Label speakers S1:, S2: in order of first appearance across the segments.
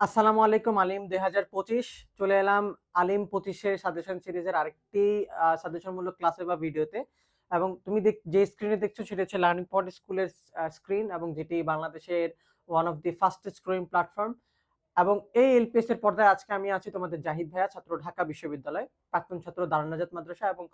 S1: আসসালামু আলাইকুম আলিম 2025 চলে এলাম আলিম 25-এর সাজেশন সিরিজের আরেকটি সাজেশনমূলক ক্লাসে বা ভিডিওতে। এবং তুমি যে স্ক্রিনে দেখছো সেটা হচ্ছে লার্নিং পয়েন্ট স্কুলের স্ক্রিন, এবং যেটি বাংলাদেশের one of the fastest growing platform. এবং এই এলপিএস এর পর্দায় আজকে আমি আছি তোমাদের জাহিদ ভাইয়া, ছাত্র ঢাকা বিশ্ববিদ্যালয়, প্রাক্তন ছাত্র দারুন নাজাত মাদ্রাসা এবং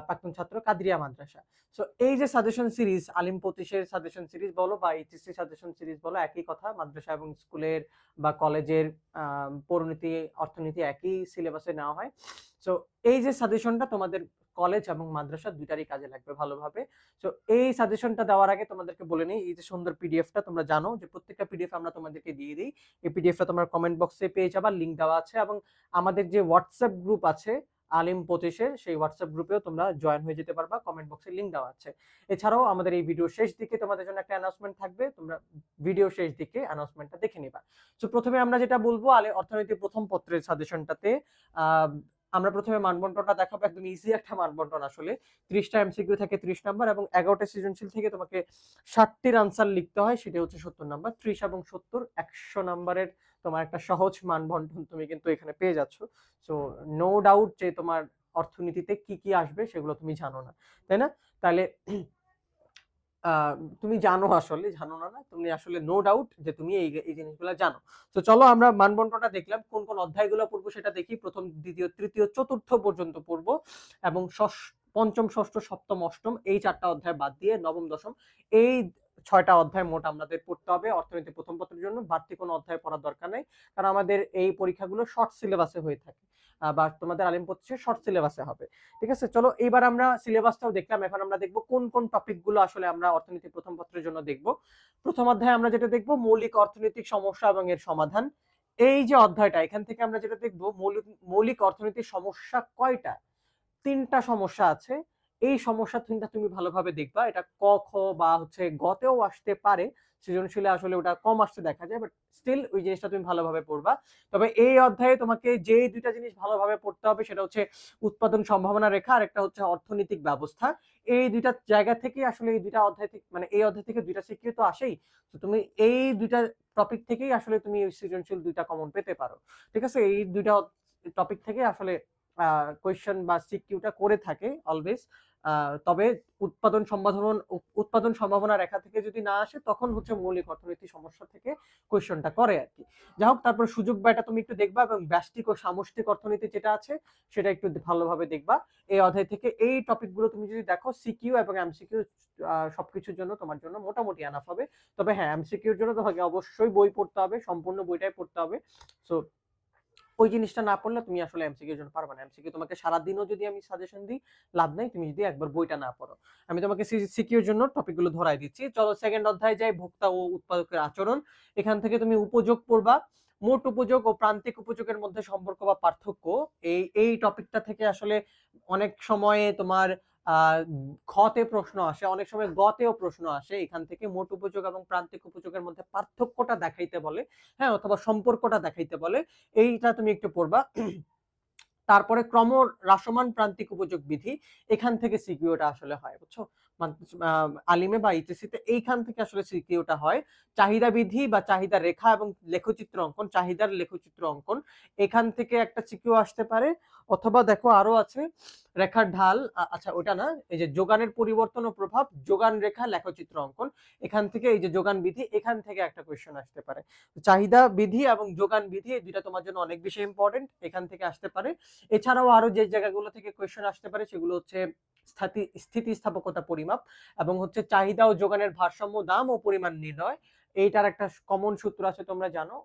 S1: প্রাক্তন ছাত্র কাদরিয়া মাদ্রাসা। সো এই যে সাজেশন সিরিজ আলিম 25-এর সাজেশন সিরিজ বলো বা এইচএসসি সাজেশন সিরিজ বলো, একই কথা, মাদ্রাসা এবং স্কুলের বা কলেজের পরিণতি অর্থনীতি একই সিলেবাসে নেওয়া হয়। সো এই যে সাজেশনটা তোমাদের কলেজ এবং মাদ্রাসা দুইটারই কাজে লাগবে ভালোভাবে। সো এই সাজেশনটা দেওয়ার আগে তোমাদেরকে বলে নিই, এই যে সুন্দর পিডিএফটা তোমরা জানো যে প্রত্যেকটা পিডিএফ আমরা তোমাদেরকে দিয়ে দিই। এই পিডিএফটা তোমরা কমেন্ট বক্সে পেয়ে যাবা, লিংক দেওয়া আছে। এবং আমাদের যে হোয়াটসঅ্যাপ গ্রুপ আছে আলিম 25-এর, সেই হোয়াটসঅ্যাপ গ্রুপেও তোমরা জয়েন হয়ে যেতে পারবা, কমেন্ট বক্সে লিংক দেওয়া আছে। এছাড়াও আমাদের এই ভিডিও শেষ দিকে তোমাদের জন্য একটা অ্যানাউন্সমেন্ট থাকবে, তোমরা ভিডিও শেষ দিকে অ্যানাউন্সমেন্টটা দেখে নিবা। সো প্রথমে আমরা যেটা বলবো অর্থনীতি প্রথম পত্রের সাজেশনটাতে আমরা প্রথমে মানবন্টনটা দেখাবো। একদম ইজি একটা মানবন্টন আসলে। 30টা এমসিকিউ থাকে 30 নাম্বার, এবং 11টা সৃজনশীল থেকে তোমাকে 60টির আনসার লিখতে হয়, সেটা হচ্ছে 70 নাম্বার। 30 এবং 70 100 নাম্বারের তোমার একটা সহজ মানবন্টন তুমি কিন্তু এখানে পেয়ে যাচ্ছ। সো নো ডাউট যে তোমার অর্থনীতিতে কি কি আসবে সেগুলো তুমি জানো না, তাই না? তাহলে তুমি জানো, আসলে জানো না না, তুমি আসলে নো ডাউট যে তুমি এই জিনিসগুলো জানো। তো চলো আমরা মানবন্টনটা দেখলাম, কোন কোন অধ্যায়গুলো পড়বো সেটা দেখি। প্রথম, দ্বিতীয়, তৃতীয়, চতুর্থ পর্যন্ত পড়বো, এবং পঞ্চম, ষষ্ঠ, সপ্তম, অষ্টম এই 4টা অধ্যায় বাদ দিয়ে নবম, দশম এই 6টা অধ্যায় মোট আমাদের পড়তে হবে অর্থনীতি প্রথম পত্রের জন্য। বাড়তি কোনো অধ্যায় পড়ার দরকার নেই, কারণ আমাদের এই পরীক্ষাগুলো শর্ট সিলেবাসে হয়ে থাকে, বা তোমাদের আলিম 25 শর্ট সিলেবাসে হবে। ঠিক আছে, চলো এইবার আমরা সিলেবাসটাও দেখলাম, এখন আমরা দেখবো কোন কোন টপিক গুলো আসলে আমরা অর্থনীতি প্রথম পত্রের জন্য দেখবো। প্রথম অধ্যায়ে আমরা যেটা দেখবো মৌলিক অর্থনৈতিক সমস্যা এবং এর সমাধান। এই যে অধ্যায়টা, এখান থেকে আমরা যেটা দেখবো মৌলিক অর্থনৈতিক সমস্যা কয়টা। 3টা সমস্যা আছে। এই সমস্যা 3টা তুমি ভালোভাবে দেখবা। এটা ক, খ বা হচ্ছে গতেও আসতে পারে, সৃজনশীলে আসলে ওটা কম আসতে দেখা যায়, বাট স্টিল ওই জিনিসটা তুমি ভালোভাবে পড়বা। তবে এই অধ্যায়ে তোমাকে যে দুইটা জিনিস ভালোভাবে পড়তে হবে সেটা হচ্ছে উৎপাদন সম্ভাবনা রেখা, আর একটা হচ্ছে অর্থনৈতিক ব্যবস্থা। এই দুইটা জায়গা থেকে আসলে এই দুইটা অধ্যায় থেকে, মানে এই অধ্যায় থেকে দুইটা সিকিউ তো আসেই। তো তুমি এই দুইটা টপিক থেকেই আসলে তুমি সৃজনশীল দুইটা কমন পেতে পারো। ঠিক আছে, এই দুইটা টপিক থেকে আসলে কোয়েশ্চেন বা সিকিউটা করে থাকে অলওয়েজ। তবে উৎপাদন সম্ভাবনা রেখা থেকে যদি না আসে, তখন হচ্ছে মৌলিক অর্থনৈতিক সমস্যা থেকে কোয়েশ্চেনটা করে আর কি। যাই হোক, তারপর সুযোগ ব্যয়টা তুমি একটু দেখবা, এবং ব্যষ্টিক ও সামষ্টিক অর্থনীতি যেটা আছে সেটা একটু ভালোভাবে দেখবা। এই অধ্যায় থেকে এই টপিকগুলো তুমি যদি দেখো, সিকিউ এবং এমসিকিউ সবকিছুর জন্য তোমার জন্য মোটামুটি আনাফ হবে। তবে হ্যাঁ, এমসিকিউর জন্য তোমাকে অবশ্যই বই পড়তে হবে, সম্পূর্ণ বইটাই পড়তে হবে। সো ওই জিনিসটা না পড়লে তুমি আসলে এমসিকিউ এর জন্য পারবে না। এমসিকিউ তোমাকে সারাদিনও যদি আমি সাজেশন দিই, লাভ নাই, তুমি যদি একবার বইটা না পড়ো। আমি তোমাকে সিকিউ এর জন্য টপিকগুলো ধরাই দিচ্ছি। চলো সেকেন্ড অধ্যায়ে যাই, ভোক্তা ও উৎপাদকের আচরণ। এখান থেকে তুমি উপযোগ পড়বা। মোট উপযোগ ও প্রান্তিক উপযোগের মধ্যে সম্পর্ক বা পার্থক্য, এই টপিকটা থেকে আসলে অনেক সময়ে তোমার খতে প্রশ্ন আসে, অনেক সময় গতেও প্রশ্ন আসে। এখান থেকে মোট উপযোগ এবং প্রান্তিক উপযোগের মধ্যে পার্থক্যটা দেখাইতে বলে, হ্যাঁ, অথবা সম্পর্কটা দেখাইতে বলে। এইটা তুমি একটু পড়বা। তারপরে ক্রম হ্রাসমান প্রান্তিক উপযোগ বিধি, এখান থেকে সিকিউটা আসলে হয়, বুঝছো? আলিমে বা এইচএসসি তে এইখান থেকে আসলে সিকিউটা হয়। চাহিদা বিধি বা চাহিদা রেখা এবং লেখচিত্র অঙ্কন, চাহিদার লেখচিত্র অঙ্কন, এখান থেকে একটা সিকিউ আসতে পারে। অথবা দেখো আরো আছে রেখার ঢাল, আচ্ছা ওটা না, এই যে যোগানের পরিবর্তন ও প্রভাব, যোগান রেখা লেখচিত্র অঙ্কন, এখান থেকে এই যে যোগান বিধি, এখান থেকে একটা কোয়েশ্চেন আসতে পারে। চাহিদা বিধি এবং যোগান বিধি এই দুইটা তোমার জন্য অনেক বেশি ইম্পর্টেন্ট, এখান থেকে আসতে পারে। এছাড়াও আরো যে জায়গাগুলো থেকে কোয়েশ্চেন আসতে পারে সেগুলো হচ্ছে স্থিতিস্থাপকতা পরিমাপ, এবং হচ্ছে চাহিদা ও যোগানের ভারসাম্য, দাম ও পরিমাণ নির্ণয়। এইটার একটা কমন সূত্র আছে, তোমরা জানো।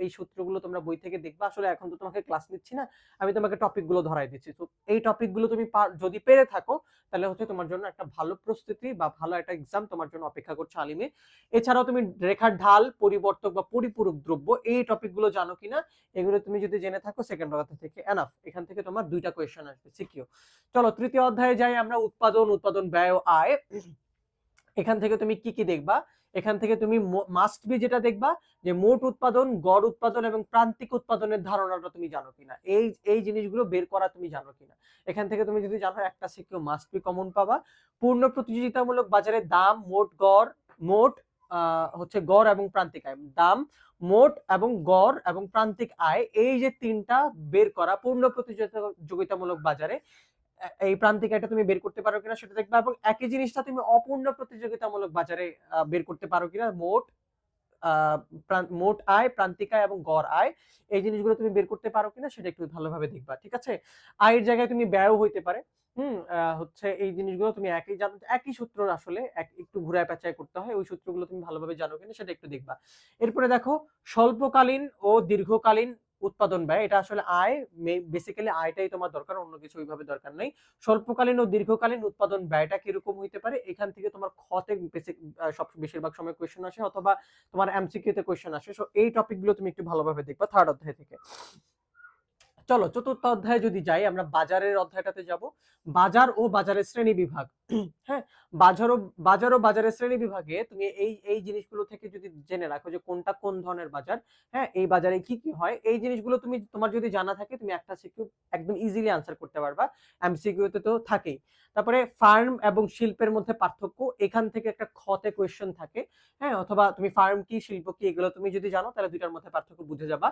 S1: এই সূত্রগুলো তোমরা বই থেকে দেখবা। আসলে এখন তো তোমাকে ক্লাস নিচ্ছি না, আমি তোমাকে টপিকগুলো ধরাই দিচ্ছি। তো এই টপিকগুলো তুমি যদি পেরে থাকো, তাহলে হচ্ছে তোমার জন্য একটা ভালো প্রস্তুতি বা ভালো একটা এক্সাম তোমার জন্য অপেক্ষা করছে আলিমে। এছাড়াও তুমি রেখার ঢাল, পরিবর্তক বা পরিপূরক দ্রব্য, এই টপিকগুলো জানো কিনা, এগুলো তুমি যদি জেনে থাকো সেকেন্ড অধ্যায় থেকে এনাফ। এখান থেকে তোমার দুইটা কোয়েশ্চেন আসবে সিকিউ। চলো তৃতীয় অধ্যায়ে যাই আমরা, উৎপাদন ব্যয় ও আয়। এখান থেকে তুমি কি কি দেখবা? এখান থেকে তুমি মাস্ট বি যেটা দেখবা, যে মোট উৎপাদন, গড় উৎপাদন এবং প্রান্তিক উৎপাদনের ধারণাটা তুমি জানো কিনা, এই জিনিসগুলো বের করা তুমি জানো কিনা। এখান থেকে তুমি যদি জানো, একটা সিকিউ মাস্ট বি কমন পাবা। পূর্ণ প্রতিযোগিতামূলক বাজারে দাম, মোট গড়, মোট হচ্ছে গড় এবং প্রান্তিক আয়, দাম, মোট এবং গড় এবং প্রান্তিক আয়, এই যে তিনটা বের করা পূর্ণ প্রতিযোগিতামূলক বাজারে এই প্রান্তিক আয়টা তুমি বের করতে পারো কিনা সেটা দেখবা, এবং একই জিনিসটা তুমি অপূর্ণ প্রতিযোগিতামূলক বাজারে বের করতে পারো কিনা, মোট আয়, প্রান্তিক আয় এবং গড় আয়, এই জিনিসগুলো তুমি বের করতে পারো কিনা সেটা একটু ভালোভাবে দেখবা। ঠিক আছে, আয়ের জায়গায় তুমি ব্যয়ও হইতে পারে। হচ্ছে এই জিনিসগুলো তুমি একই সূত্র আসলে একটু ঘুরায় পেঁচায় করতে হয়, ওই সূত্রগুলো তুমি ভালোভাবে জানো কিনা সেটা একটু দেখবা। এরপরে দেখো স্বল্পকালীন ও দীর্ঘকালীন উৎপাদন ব্যয়, এটা আসলে আয়, বেসিক্যালি আয়টাই তোমার দরকার, অন্য কিছু ওইভাবে দরকার নেই। স্বল্পকালীন ও দীর্ঘকালীন উৎপাদন ব্যয়টা কিরকম হইতে পারে, এখান থেকে তোমার খতে বেশিরভাগ সময় কোয়েশ্চেন আসে, অথবা তোমার এমসিকিউ তে কোয়েশ্চেন আসে। সো এই টপিকগুলো তুমি একটু ভালোভাবে দেখবা থার্ড অধ্যায় থেকে। চলো চতুর্থ অধ্যায়ে যদি যাই, আমরা বাজারের অধ্যায়টাতে যাব। বাজার ও বাজারের শ্রেণী বিভাগ। হ্যাঁ, বাজার ও বাজারের শ্রেণী বিভাগে তুমি এই জিনিসগুলো থেকে যদি জেনে রাখো যে কোনটা কোন ধরনের বাজার, হ্যাঁ, এই বাজারে কি কি হয়, এই জিনিসগুলো তোমার যদি জানা থাকে, তুমি একটা সিকিউ একদম ইজিলি আনসার করতে পারবা, এমসিকিউ তে তো থাকেই। তারপরে ফার্ম এবং শিল্পের মধ্যে পার্থক্য, এখান থেকে একটা খতে কোয়েশ্চেন থাকে। হ্যাঁ, অথবা তুমি ফার্ম কি শিল্প কি এগুলো তুমি যদি জানো তাহলে দুইটার মধ্যে পার্থক্য বুঝে যাবা।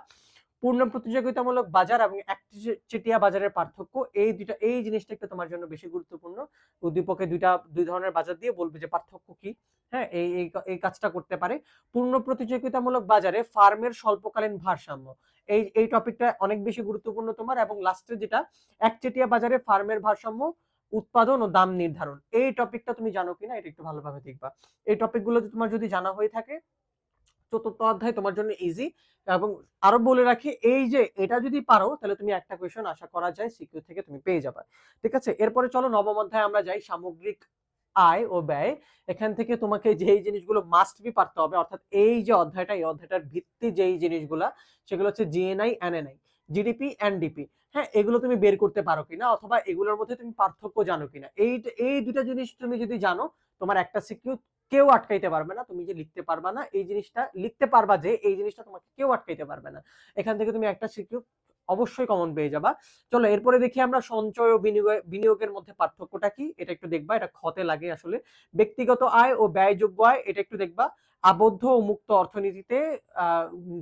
S1: পূর্ণ প্রতিযোগিতামূলক বাজার এবং একচেটিয়া বাজারের পার্থক্য, এই জিনিসটা একটু তোমার জন্য বেশি গুরুত্বপূর্ণ। উদ্দীপকে দুই ধরনের বাজার দিয়ে বলবে যে পার্থক্য কি। হ্যাঁ, এই কাজটা করতে পারে। পূর্ণ প্রতিযোগিতামূলক বাজারে ফার্মের স্বল্পকালীন ভারসাম্য, এই টপিকটা অনেক বেশি গুরুত্বপূর্ণ তোমার। এবং লাস্টে যেটা একচেটিয়া বাজারে ফার্মের ভারসাম্য, উৎপাদন ও দাম নির্ধারণ, এই টপিকটা তুমি জানো কিনা এটা একটু ভালোভাবে দেখবা। এই টপিকগুলো তোমার যদি জানা হয়ে থাকে, চতুর্থ অধ্যায় তোমার জন্য ইজি। এবং আরো বলে রাখি, এই যে এটা যদি পারো তাহলে তুমি একটা কোয়েশ্চেন আশা করা যায় সিকিউ থেকে তুমি পেয়ে যাবে। ঠিক আছে, এরপরে চলো নবম অধ্যায়ে আমরা যাই, সামগ্রিক আয় ও ব্যয়। এখান থেকে তোমাকে যেই জিনিসগুলো মাস্ট বি পারতে হবে, অর্থাৎ এই যে অধ্যায়টা, এই অধ্যায়টার ভিত্তি যেই জিনিসগুলা, সেগুলো হচ্ছে জিএনআই, এনএনআই, জিডিপি, এনডিপি। হ্যাঁ, এগুলো তুমি বের করতে পারো কিনা, অথবা এগুলোর মধ্যে তুমি পার্থক্য জানো কিনা, এই দুটা জিনিস তুমি যদি জানো, তোমার একটা সিকিউ কেউ আটকাইতে পারবে না। তুমি যে লিখতে পারবা না এই জিনিসটা, লিখতে পারবা যে এই জিনিসটা তোমাকে কেউ আটকাইতে পারবে না। এখান থেকে তুমি একটা সিকিউ অবশ্যই কমন পেয়ে যাবা। চলো এরপরে দেখি আমরা সঞ্চয় ও বিনিয়োগের মধ্যে পার্থক্যটা কি, এটা একটু দেখবা, এটা খতে লাগে আসলে। ব্যক্তিগত আয় ও ব্যয়যোগ্য আয়, এটা একটু দেখবা। আবদ্ধ ও মুক্ত অর্থনীতিতে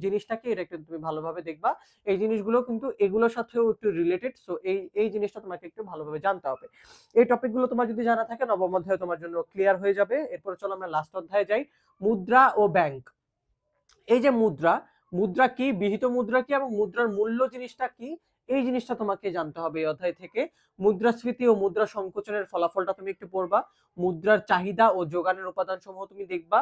S1: জিনিসটা কি, এটা একটু তুমি ভালোভাবে দেখবা। এই জিনিসগুলো কিন্তু এগুলোর সাথেও একটু রিলেটেড, সো এই জিনিসটা তোমাকে একটু ভালোভাবে জানতে হবে। এই টপিকগুলো তোমার যদি জানা থাকে, নবম অধ্যায় তোমার জন্য ক্লিয়ার হয়ে যাবে। এরপরে চলো আমরা লাস্ট অধ্যায়ে যাই, মুদ্রা ও ব্যাংক। এই যে মুদ্রা, মুদ্রা কি, বিহিত মুদ্রা কি এবং মুদ্রার মূল্য জিনিসটা কি, এই জিনিসটা তোমাকে জানতে হবে এই অধ্যায় থেকে। মুদ্রাস্ফীতি ও মুদ্রা সংকোচনের ফলাফলটা তুমি একটু পড়বা। মুদ্রার চাহিদা ও যোগানের উপাদান সমূহ তুমি দেখবা।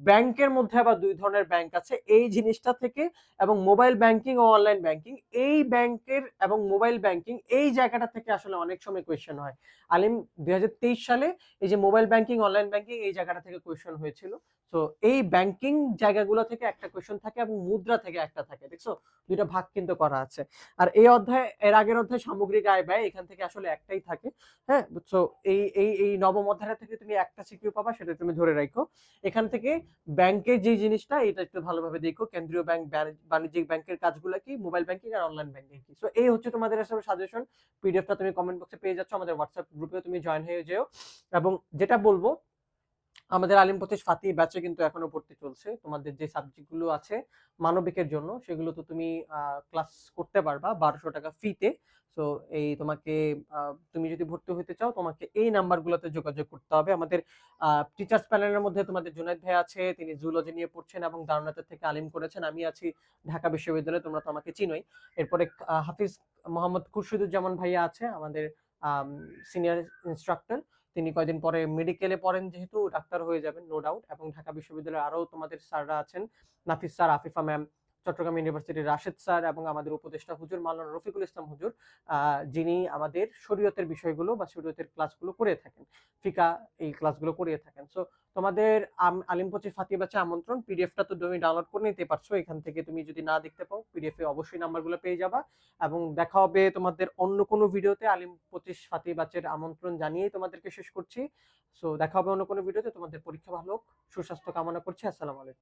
S1: ব্যাংকের মধ্যে আবার দুই ধরনের ব্যাংক আছে এই জিনিসটা থেকে, এবং মোবাইল ব্যাংকিং ও অনলাইন ব্যাংকিং, এই ব্যাংকের এবং মোবাইল ব্যাংকিং এই জায়গাটা থেকে আসলে অনেক সময় কোয়েশ্চেন হয়। আলিম 2023 সালে এই যে মোবাইল ব্যাংকিং, অনলাইন ব্যাংকিং, এই জায়গাটা থেকে কোয়েশ্চেন হয়েছিল। তো এই ব্যাংকিং জায়গাগুলো থেকে একটা কোয়েশ্চেন থাকে এবং মুদ্রা থেকে একটা থাকে, দেখছো দুইটা ভাগ কিন্তু করা আছে। আর এই অধ্যায়, এর আগের অধ্যায় সামগ্রিক আয় ব্যয়, এখান থেকে আসলে একটাই থাকে। হ্যাঁ, বুঝছো, এই নবম অধ্যায় থেকে তুমি একটা সিকিউ পাবা, সেটা তুমি ধরে রাখো। এখান থেকে ব্যাংকের যে জিনিসটা, এটা একটু ভালোভাবে দেখো, কেন্দ্রীয় ব্যাংক, বাণিজ্যিক ব্যাংকের কাজগুলো কি, মোবাইল ব্যাংকিং আর অনলাইন ব্যাংকিং কি। সো এই হচ্ছে তোমাদের আসলে সাজেশন। পিডিএফটা তুমি কমেন্ট বক্সে পেয়ে যাচ্ছ, আমাদের হোয়াটসঅ্যাপ গ্রুপে তুমি জয়েন হয়ে যেও। এবং যেটা বলবো, আমাদের আলিম 25 ফাতি ব্যাচে কিন্তু এখনো ভর্তি চলছে। তোমাদের যে সাবজেক্টগুলো আছে মানবিকের জন্য, সেগুলো তো তুমি ক্লাস করতে পারবা 1200 টাকা ফিতে। সো তোমাকে তুমি যদি ভর্তি হতে চাও, তোমাকে এই নাম্বারগুলোতে যোগাযোগ করতে হবে। আমাদের টিচার্স প্যানেলের মধ্যে তোমাদের জুনায়েদ ভাই আছে, তিনি জুলজি নিয়ে পড়ছেন এবং দারুনাতের থেকে আলিম করেছেন। আমি আছি ঢাকা বিশ্ববিদ্যালয়ে, তোমরা তো আমাকে চিনোই। এরপরে হাফিজ মোহাম্মদ খুরশিদুজ্জামান ভাইয়া আছে, আমাদের সিনিয়র ইনস্ট্রাক্টর। তিনি কয়দিন পরে মেডিকেলে পড়েন, যেহেতু ডাক্তার হয়ে যাবেন নো ডাউট। এবং ঢাকা বিশ্ববিদ্যালয়ের আরো তোমাদের স্যাররা আছেন, নাফিস স্যার, আফিফা ম্যাম, চট্টগ্রাম ইউনিভার্সিটির রাশেদ স্যার, এবং আমাদের উপদেষ্টা হুজুর মাওলানা রফিকুল ইসলাম হুজুর, যিনি আমাদের শরীয়তের বিষয়গুলো বা শরীয়তের ক্লাসগুলো করে থাকেন, ফিকা এই ক্লাসগুলো করিয়ে থাকেন। সো তোমাদের আলিম 25 ফাতিহ ব্যাচে আমন্ত্রণ। পিডিএফটা তো তুমি ডাউনলোড করে নিতে পারছো, এখান থেকে তুমি যদি না দেখতে পাও পিডিএফ এ অবশ্যই নাম্বারগুলো পেয়ে যাবা। এবং দেখা হবে তোমাদের অন্য কোনো ভিডিওতে। আলিম 25 ফাতিহ ব্যাচের আমন্ত্রণ জানিয়েই তোমাদেরকে শেষ করছি। সো দেখা হবে অন্য কোনো ভিডিওতে। তোমাদের পরীক্ষা ভালো হোক, সুস্বাস্থ্য কামনা করছি। আসসালামু আলাইকুম।